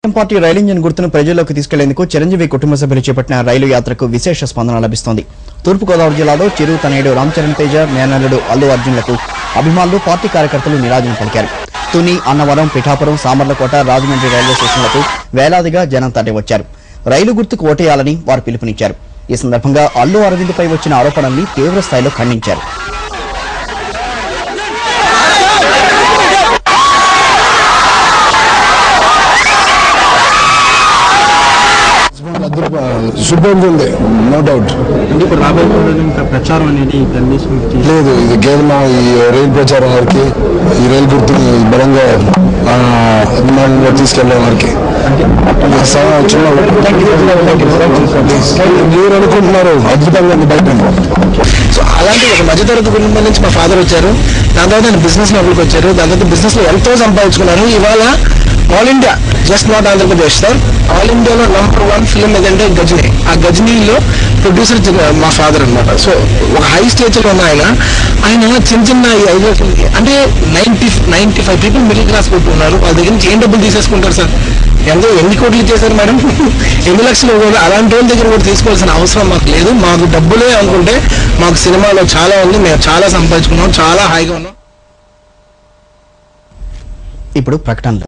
Party రైలు engine గుర్తును ప్రజల్లోకి తీసుకెళ్లేందుకు చిరంజీవి కుటుంబ సభ్యులు చేపట్టిన రైలు యాత్రకు విశేష స్పందన లభిస్తోంది. తూర్పుగోదావరి జిల్లాలో చిరు తనయుడు రామ్ చరణ్ తేజ, మేనల్లుడు అల్లు అర్జున్లకు అభిమానులు, పార్టీ కార్యకర్తలు నీరాజనం పలికారు. తుని, అన్నవరం, పిఠాపురం, సామర్లకోట, రాజమండ్రి రైల్వే స్టేషన్లకు వేలాదిగా జనం తరలివచ్చారు. రైలు గుర్తుకు ఓటేయాలని వారు పిలుపునిచ్చారు. ఈ సందర్భంగా అల్లు అరవింద్ పై వచ్చిన ఆరోపణల్ని తీవ్ర స్థాయిలో ఖండించారు. సూపర్ ఉంది, నో డౌట్. ఇప్పుడు రాబోయే ప్రచారం అనేది లేదు, ఇది కేవలం ఈ రైలు ప్రచారం వారికి, ఈ రైలు గుర్తుని బలంగా అభిమానంగా తీసుకెళ్లే వారికి మీరు అనుకుంటున్నారు అద్భుతంగా బయట. సో అలాంటి ఒక మధ్యతరగతి కుటుంబం నుంచి మా ఫాదర్ వచ్చారు. దాని తర్వాత ఆయన బిజినెస్ లోపలికి వచ్చారు. దాని తర్వాత బిజినెస్ లో ఎంతో సంపాదించుకున్నారు. ఇవాళ all India, just not Andhra Pradesh sir, all ఇండియాలో #1 ఫిలిం ఏదంటే గజనీ. ఆ గజనీలో ప్రొడ్యూసర్ మా ఫాదర్ అనమాట. సో ఒక హై స్టేజ్లో ఉన్న ఆయన చిన్న చిన్న అంటే 95 పీపుల్ మిడిల్ క్లాస్ కొట్టు ఉన్నారు. వాళ్ళ దగ్గర నుంచి ఏం డబ్బులు తీసేసుకుంటారు సార్? ఎన్ని కోట్లు చేశారు మేడం? 8 లక్షలు. అలాంటి వాళ్ళ దగ్గర కూడా తీసుకోవాల్సిన అవసరం మాకు లేదు. మాకు డబ్బులే అనుకుంటే మాకు సినిమాలో చాలా ఉంది, మేము చాలా సంపాదించుకున్నాం, చాలా హాయిగా ఉన్నాం. ఇప్పుడు ప్రకటనలు.